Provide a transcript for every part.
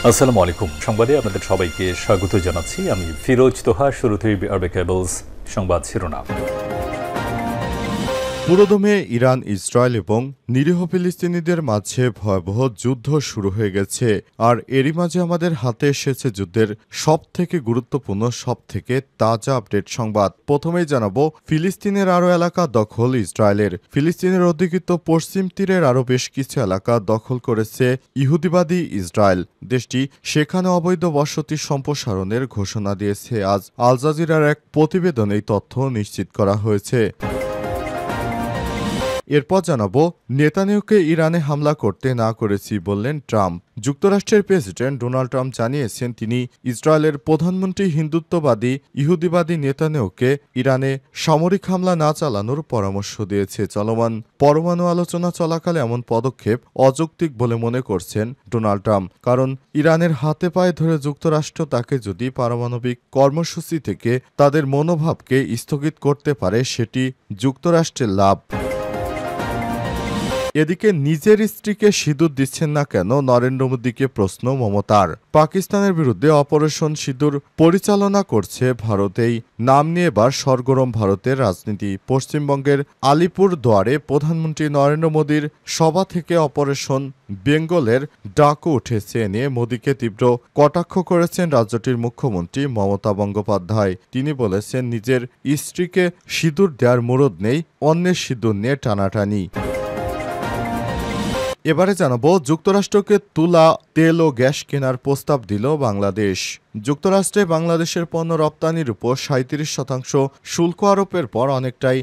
আসসালামু আলাইকুম। সংবাদে আপনাদের সবাইকে স্বাগত জানাচ্ছি। আমি ফিরোজ তোহা। শুরুতেই আরবে কেবলস সংবাদ শিরোনাম। পুরোদমে ইরান, ইসরায়েল এবং নিরীহ ফিলিস্তিনিদের মাঝে ভয়াবহ যুদ্ধ শুরু হয়ে গেছে। আর এরই মাঝে আমাদের হাতে এসেছে যুদ্ধের সবথেকে গুরুত্বপূর্ণ, সবথেকে তাজা আপডেট সংবাদ। প্রথমেই জানাবো, ফিলিস্তিনের আরও এলাকা দখল ইসরায়েলের। ফিলিস্তিনের অধিকৃত পশ্চিম তীরের আরও বেশ কিছু এলাকা দখল করেছে ইহুদিবাদী ইসরায়েল। দেশটি সেখানে অবৈধ বসতি সম্প্রসারণের ঘোষণা দিয়েছে। আজ আল জাজিরার এক প্রতিবেদনে এই তথ্য নিশ্চিত করা হয়েছে। এরপর জানাবো, নেতানিয়াহুকে ইরানে হামলা করতে না করেছি বললেন ট্রাম্প। যুক্তরাষ্ট্রের প্রেসিডেন্ট ডোনাল্ড ট্রাম্প জানিয়েছেন তিনি ইসরায়েলের প্রধানমন্ত্রী হিন্দুত্ববাদী ইহুদিবাদী নেতানিয়াহুকে ইরানে সামরিক হামলা না চালানোর পরামর্শ দিয়েছে। চলমান পরমাণু আলোচনা চলাকালে এমন পদক্ষেপ অযৌক্তিক বলে মনে করছেন ডোনাল্ড ট্রাম্প। কারণ ইরানের হাতে পায়ে ধরে যুক্তরাষ্ট্র তাকে যদি পারমাণবিক কর্মসূচি থেকে তাদের মনোভাবকে স্থগিত করতে পারে, সেটি যুক্তরাষ্ট্রের লাভ। এদিকে নিজের স্ত্রীকে সিঁদুর দিচ্ছেন না কেন, নরেন্দ্র মোদীকে প্রশ্ন মমতার। পাকিস্তানের বিরুদ্ধে অপারেশন সিঁদুর পরিচালনা করছে ভারতেই নাম নিয়ে এবার সরগরম ভারতের রাজনীতি। পশ্চিমবঙ্গের আলিপুর দুয়ারে প্রধানমন্ত্রী নরেন্দ্র মোদীর সভা থেকে অপারেশন বেঙ্গলের ডাকও উঠেছে। নিয়ে মোদীকে তীব্র কটাক্ষ করেছেন রাজ্যটির মুখ্যমন্ত্রী মমতা বন্দ্যোপাধ্যায়। তিনি বলেছেন, নিজের স্ত্রীকে সিঁদুর দেওয়ার মুরদ নেই, অন্যের সিঁদুর নিয়ে টানাটানি। এবারে জানাবো, যুক্তরাষ্ট্রকে তুলা, তেল ও গ্যাস কেনার প্রস্তাব দিল বাংলাদেশ। যুক্তরাষ্ট্রে বাংলাদেশের পণ্য রপ্তানির উপর 37% শুল্ক আরোপের পর অনেকটাই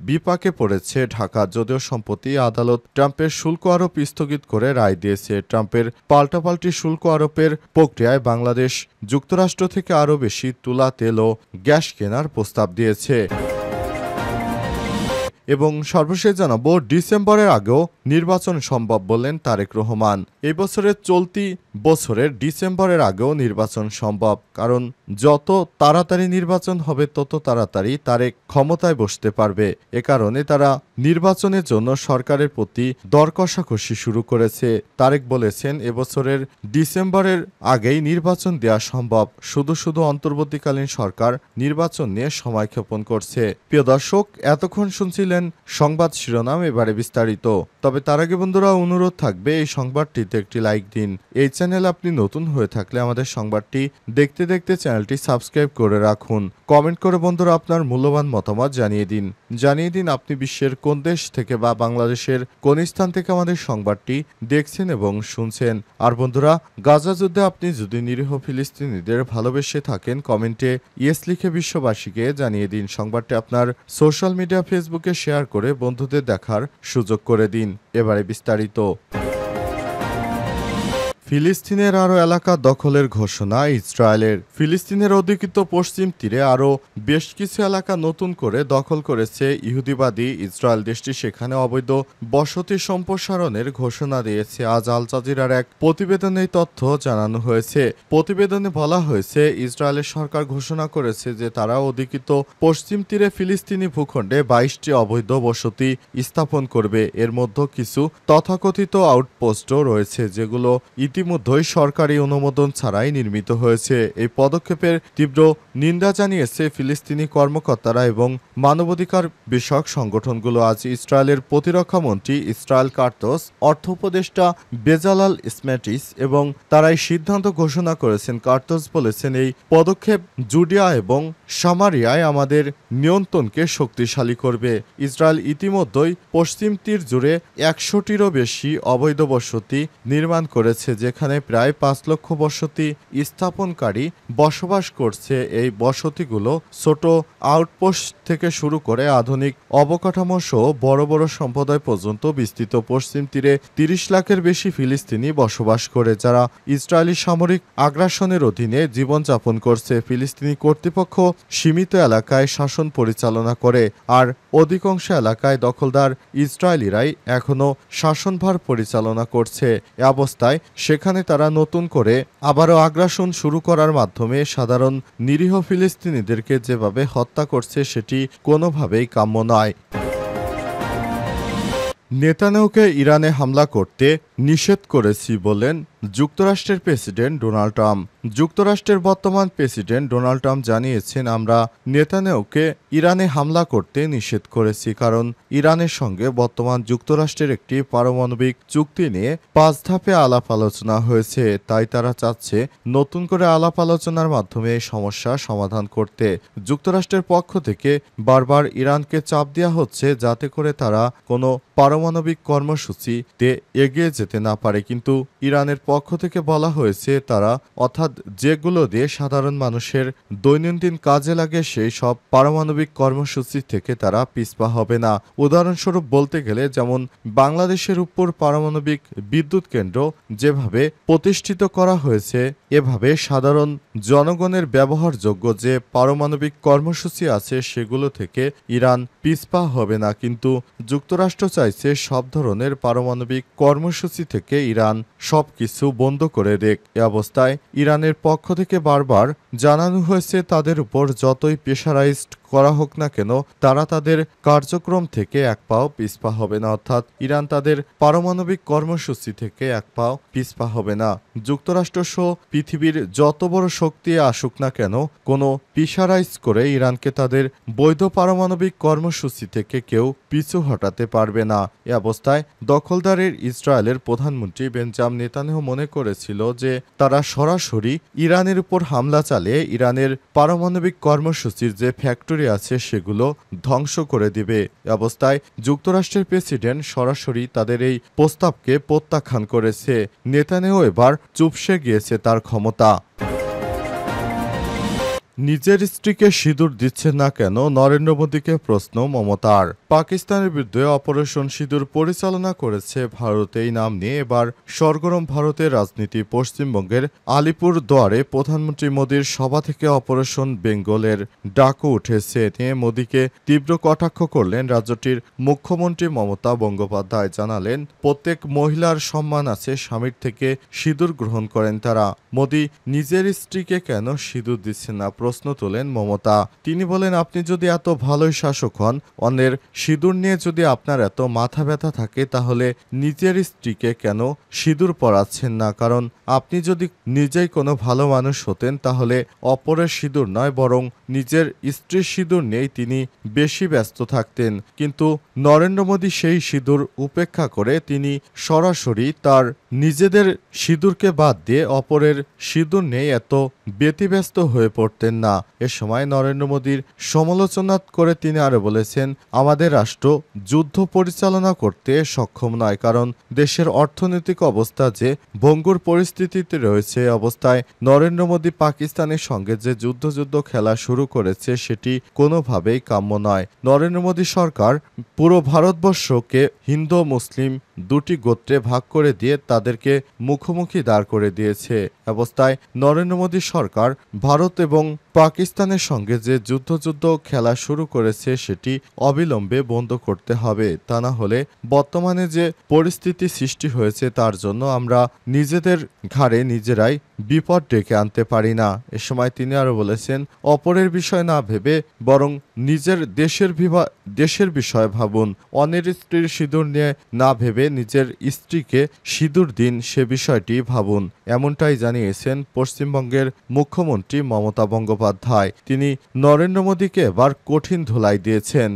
বিপাকে পড়েছে ঢাকা। যদিও সম্প্রতি আদালত ট্রাম্পের শুল্ক আরোপ স্থগিত করে রায় দিয়েছে। ট্রাম্পের পাল্টাপাল্টি শুল্ক আরোপের প্রক্রিয়ায় বাংলাদেশ যুক্তরাষ্ট্র থেকে আরও বেশি তুলা, তেল ও গ্যাস কেনার প্রস্তাব দিয়েছে। এবং সর্বশেষ জানাবো, ডিসেম্বরের আগেও নির্বাচন সম্ভব বললেন তারেক রহমান। এই বছরের চলতি বছরের ডিসেম্বরের আগেও নির্বাচন সম্ভব, কারণ যত তাড়াতাড়ি নির্বাচন হবে তত তাড়াতাড়ি তারেক ক্ষমতায় বসতে পারবে। এ কারণে তারা নির্বাচনের জন্য সরকারের প্রতি দর কষাকষি শুরু করেছে। তারেক বলেছেন, এবছরের ডিসেম্বরের আগেই নির্বাচন দেওয়া সম্ভব, শুধু অন্তর্বর্তীকালীন সরকার নির্বাচন নিয়ে সময়ক্ষেপণ করছে। প্রিয় দর্শক, এতক্ষণ শুনছিলেন সংবাদ শিরোনাম, এবারে বিস্তারিত। তবে তার আগে বন্ধুরা, অনুরোধ থাকবে এই সংবাদটিতে একটি লাইক দিন। এই চ্যানেল আপনি নতুন হয়ে থাকলে আমাদের সংবাদটি দেখতে দেখতে চ্যানেলটি সাবস্ক্রাইব করে রাখুন। কমেন্ট করে বন্ধুরা আপনার মূল্যবান মতামত জানিয়ে দিন আপনি বিশ্বের কোন দেশ থেকে বা বাংলাদেশের কোন স্থান থেকে আমাদের সংবাদটি দেখছেন এবং শুনছেন। আর বন্ধুরা, গাজা যুদ্ধে আপনি যদি নিরীহ ফিলিস্তিনিদের ভালোবেসে থাকেন, কমেন্টে ইয়েস লিখে বিশ্ববাসীকে জানিয়ে দিন। সংবাদটি আপনার সোশ্যাল মিডিয়া ফেসবুকে শেয়ার করে বন্ধুদের দেখার সুযোগ করে দিন। এবারে বিস্তারিত। ফিলিস্তিনের আরও এলাকা দখলের ঘোষণা ইসরায়েলের। ফিলিস্তিনের অধিকৃত পশ্চিম তীরে আরও বেশ কিছু এলাকা নতুন করে দখল করেছে ইহুদিবাদী ইসরায়েল। দেশটি সেখানে অবৈধ বসতি সম্প্রসারণের ঘোষণা দিয়েছে। আজ আল জাজিরার এক প্রতিবেদনে এই তথ্য জানানো হয়েছে। প্রতিবেদনে বলা হয়েছে, ইসরায়েলের সরকার ঘোষণা করেছে যে তারা অধিকৃত পশ্চিম তীরে ফিলিস্তিনি ভূখণ্ডে 22টি অবৈধ বসতি স্থাপন করবে। এর মধ্যে কিছু তথাকথিত আউটপোস্টও রয়েছে, যেগুলো ইতিমধ্যেই সরকারি অনুমোদন ছাড়াই নির্মিত হয়েছে। এই পদক্ষেপের তীব্র নিন্দা জানিয়েছে ফিলিস্তিনি কর্মকর্তারা এবং মানবাধিকার বিষয়ক সংগঠনগুলো। আজ ইসরায়েলের প্রতিরক্ষা মন্ত্রী ইসরায়েল কার্তস, অর্থ উপদেষ্টা বেজালাল স্মেটিস এবং তারা এই সিদ্ধান্ত ঘোষণা করেছেন। কার্তস বলেছেন, এই পদক্ষেপ জুডিয়া এবং সামারিয়ায় আমাদের নিয়ন্ত্রণকে শক্তিশালী করবে। ইসরায়েল ইতিমধ্যেই পশ্চিম তীর জুড়ে 100টিরও বেশি অবৈধ বসতি নির্মাণ করেছে, যেখানে প্রায় 5 লক্ষ বসতি স্থাপনকারী বসবাস করছে। এই বসতিগুলো ছোট আউটপোস্ট থেকে শুরু করে আধুনিক অবকাঠামো সহ বড় বড় সম্প্রদায় পর্যন্ত বিস্তৃত। পশ্চিম তীরে 30 লাখের বেশি ফিলিস্তিনি বসবাস করে, যারা ইসরায়েলি সামরিক আগ্রাসনের অধীনে জীবনযাপন করছে। ফিলিস্তিনি কর্তৃপক্ষ সীমিত এলাকায় শাসন পরিচালনা করে, আর অধিকাংশ এলাকায় দখলদার ইসরায়েলিরাই এখনও শাসনভার পরিচালনা করছে। এ অবস্থায় সেখানে তারা নতুন করে আবারও আগ্রাসন শুরু করার মাধ্যমে সাধারণ নিরীহ ফিলিস্তিনিদেরকে যেভাবে হত্যা করছে, সেটি কোনোভাবেই কাম্য নয়। নেতানিয়াহুকে ইরানে হামলা করতে নিষেধ করেছি বললেন যুক্তরাষ্ট্রের প্রেসিডেন্ট ডোনাল্ড ট্রাম্প। যুক্তরাষ্ট্রের বর্তমান প্রেসিডেন্ট ডোনাল্ড ট্রাম্প জানিয়েছেন, আমরা নেতানিয়াহুকে ইরানে হামলা করতে নিষেধ করেছি, কারণ ইরানের সঙ্গে বর্তমান যুক্তরাষ্ট্রের একটি পারমাণবিক চুক্তি নিয়ে 5 ধাপে আলাপ আলোচনা হয়েছে। তাই তারা চাচ্ছে নতুন করে আলাপ আলোচনার মাধ্যমে এই সমস্যা সমাধান করতে। যুক্তরাষ্ট্রের পক্ষ থেকে বারবার ইরানকে চাপ দেওয়া হচ্ছে যাতে করে তারা কোনো পারমাণবিক কর্মসূচিতে এগিয়ে যেতে না পারে, কিন্তু ইরানের পক্ষ থেকে বলা হয়েছে তারা অর্থাৎ যেগুলো দিয়ে সাধারণ মানুষের দৈনন্দিন কাজে লাগে সেই সব পারমাণবিক কর্মসূচি থেকে তারা পিছপা হবে না। উদাহরণস্বরূপ বলতে গেলে যেমন বাংলাদেশের উপর পারমাণবিক বিদ্যুৎ কেন্দ্র যেভাবে প্রতিষ্ঠিত করা হয়েছে, এভাবে সাধারণ জনগণের ব্যবহারযোগ্য যে পারমাণবিক কর্মসূচি আছে সেগুলো থেকে ইরান পিছপা হবে না, কিন্তু যুক্তরাষ্ট্র চাইছে সব ধরনের পারমাণবিক কর্মসূচি থেকে ইরান সবকিছু বন্ধ করে দেখ। এ অবস্থায় ইরানের পক্ষ থেকে বারবার জানানো হয়েছে তাদের উপর যতই প্রেশারাইজড করা হোক না কেন তারা তাদের কার্যক্রম থেকে এক পাও পিছপা হবে না, অর্থাৎ ইরান তাদের পারমাণবিক কর্মসূচি থেকে এক পাও পিছপা হবে না। যুক্তরাষ্ট্র সহ পৃথিবীর যত বড় শক্তি আসুক না কেন কোনো প্রেশারাইজ করে ইরানকে তাদের বৈধ পারমাণবিক কর্মসূচি থেকে কেউ পিছু হটাতে পারবে না। এ অবস্থায় দখলদারের ইসরায়েলের প্রধানমন্ত্রী বেঞ্জামিন নেতানিয়াহু মনে করেছিল যে তারা সরাসরি ইরানের উপর হামলা চালিয়ে ইরানের পারমাণবিক কর্মসূচির যে ফ্যাক্টরি আছে সেগুলো ধ্বংস করে দিবে। অবস্থায় যুক্তরাষ্ট্রের প্রেসিডেন্ট সরাসরি তাদের এই প্রস্তাবকে প্রত্যাখ্যান করেছে। নেতানিয়াহু এবার চুপসে গিয়েছে তার ক্ষমতা। নিজের স্ত্রীকে সিঁদুর দিচ্ছেন না কেন, নরেন্দ্র মোদীকে প্রশ্ন মমতার। পাকিস্তানের বিরুদ্ধে অপারেশন সিঁদুর পরিচালনা করেছে ভারত। এই নাম নিয়ে এবার সরগরম ভারতের রাজনীতি। পশ্চিমবঙ্গের আলিপুর দুয়ারে প্রধানমন্ত্রী মোদীর সভা থেকে অপারেশন বেঙ্গলের ডাকও উঠেছে। নিয়ে মোদীকে তীব্র কটাক্ষ করলেন রাজ্যটির মুখ্যমন্ত্রী মমতা বন্দ্যোপাধ্যায়। জানালেন, প্রত্যেক মহিলার সম্মান আছে, স্বামীর থেকে সিঁদুর গ্রহণ করেন তারা। মোদী নিজের স্ত্রীকে কেন সিঁদুর দিচ্ছেন না প্রশ্ন তোলেন মমতা। তিনি বলেন, আপনি যদি এত ভালোই শাসক হন, অন্যের সিঁদুর নিয়ে যদি আপনার এত মাথা ব্যথা থাকে, তাহলে নিজের স্ত্রীকে কেন সিঁদুর পরাচ্ছেন না? কারণ আপনি যদি নিজেই কোনো ভালো মানুষ হতেন তাহলে অপরের সিঁদুর নয় বরং নিজের স্ত্রীর সিঁদুর নিয়েই তিনি বেশি ব্যস্ত থাকতেন। কিন্তু নরেন্দ্র মোদী সেই সিঁদুর উপেক্ষা করে তিনি সরাসরি তার নিজেদের সিঁদুরকে বাদ দিয়ে অপরের সিঁদুর নিয়ে এত ব্যতিব্যস্ত হয়ে পড়তেন না। এ সময় নরেন্দ্র মোদীর সমালোচনা করে তিনি আরো বলেছেন, আমাদের রাষ্ট্র যুদ্ধ পরিচালনা করতে সক্ষম নয়, কারণ দেশের অর্থনৈতিক অবস্থা যে ভঙ্গুর পরিস্থিতিতে রয়েছে। অবস্থায় নরেন্দ্র মোদী পাকিস্তানের সঙ্গে যে যুদ্ধ খেলা শুরু করেছে সেটি কোনোভাবেই কাম্য নয়। নরেন্দ্র মোদী সরকার পুরো ভারতবর্ষকে হিন্দু মুসলিম দুটি গোত্রে ভাগ করে দিয়ে তাদেরকে মুখোমুখি দাঁড় করে দিয়েছে। অবস্থায় নরেন্দ্র মোদী সরকার ভারত এবং পাকিস্তানের সঙ্গে যে যুদ্ধ খেলা শুরু করেছে সেটি অবিলম্বে বন্ধ করতে হবে। তা না হলে বর্তমানে যে পরিস্থিতি সৃষ্টি হয়েছে তার জন্য আমরা নিজেদের ঘাড়ে নিজেরাই বিপদ ডেকে আনতে পারি না। এ সময় তিনি আরো বলেছেন, অপরের বিষয় না ভেবে বরং নিজের দেশের বিষয় ভাবুন। অন্যের স্ত্রীর সিঁদুর নিয়ে না ভেবে নিজের স্ত্রীকে সিঁদুর দিন, সে বিষয়টি ভাবুন। এমনটাই জানিয়েছেন পশ্চিমবঙ্গের মুখ্যমন্ত্রী মমতা বন্দ্যোপাধ্যায়। তিনি নরেন্দ্র মোদীকে এবার কঠিন ধুলাই দিয়েছেন।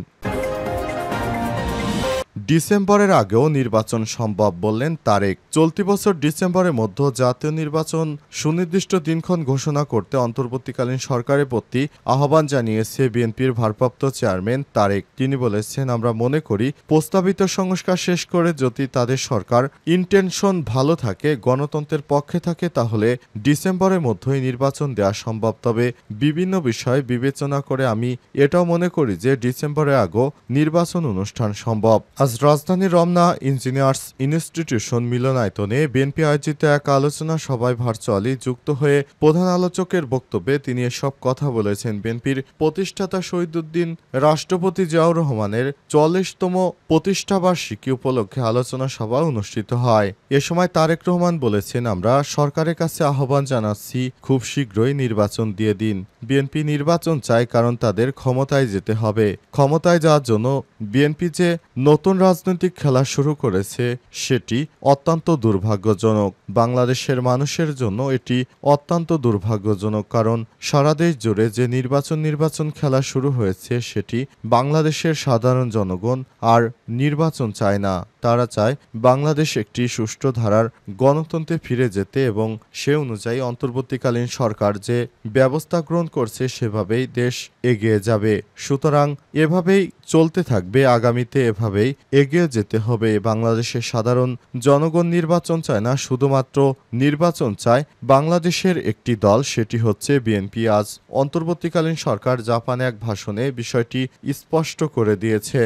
ডিসেম্বরের আগেও নির্বাচন সম্ভব বললেন তারেক। চলতি বছর ডিসেম্বরের মধ্যে জাতীয় নির্বাচন সুনির্দিষ্ট দিনক্ষণ ঘোষণা করতে অন্তর্বর্তীকালীন সরকারের প্রতি আহ্বান জানিয়েছে বিএনপির ভারপ্রাপ্ত চেয়ারম্যান তারেক। তিনি বলেছেন, আমরা মনে করি প্রস্তাবিত সংস্কার শেষ করে যদি তাদের সরকার ইন্টেনশন ভালো থাকে, গণতন্ত্রের পক্ষে থাকে, তাহলে ডিসেম্বরের মধ্যেই নির্বাচন দেওয়া সম্ভব। তবে বিভিন্ন বিষয় বিবেচনা করে আমি এটাও মনে করি যে ডিসেম্বরের আগেও নির্বাচন অনুষ্ঠান সম্ভব। আজ রাজধানীর রমনা ইঞ্জিনিয়ার্স ইনস্টিটিউশন মিলনায়তনে বিএনপি আয়োজিত এক আলোচনা সভায় ভার্চুয়ালি যুক্ত হয়ে প্রধান আলোচকের বক্তব্যে তিনি এসব কথা বলেছেন। বিএনপির প্রতিষ্ঠাতা শহীদুদ্দিন রাষ্ট্রপতি জিয়াউর রহমানের ৪০তম প্রতিষ্ঠাবার্ষিকী উপলক্ষে আলোচনা সভা অনুষ্ঠিত হয়। এ সময় তারেক রহমান বলেছেন, আমরা সরকারের কাছে আহ্বান জানাচ্ছি খুব শীঘ্রই নির্বাচন দিয়ে দিন, বিএনপি নির্বাচন চায়, কারণ তাদের ক্ষমতায় যেতে হবে। ক্ষমতায় যাওয়ার জন্য বিএনপি যে নতুন রাজনৈতিক খেলা শুরু করেছে সেটি অত্যন্ত দুর্ভাগ্যজনক। বাংলাদেশের মানুষের জন্য এটি অত্যন্ত দুর্ভাগ্যজনক, কারণ সারা দেশ জুড়ে যে নির্বাচন খেলা শুরু হয়েছে সেটি বাংলাদেশের সাধারণ জনগণ আর নির্বাচন চায় না। তারা চায় বাংলাদেশ একটি সুষ্ঠু ধারার গণতন্ত্রে ফিরে যেতে এবং সে অনুযায়ী অন্তর্বর্তীকালীন সরকার যে ব্যবস্থা গ্রহণ করছে সেভাবেই দেশ এগিয়ে যাবে। সুতরাং এভাবেই চলতে থাকবে, আগামীতে এভাবেই এগিয়ে যেতে হবে। বাংলাদেশের সাধারণ জনগণ নির্বাচন চায় না, শুধুমাত্র নির্বাচন চায় বাংলাদেশের একটি দল, সেটি হচ্ছে বিএনপি। আজ অন্তর্বর্তীকালীন সরকার জাপানে এক ভাষণে বিষয়টি স্পষ্ট করে দিয়েছে।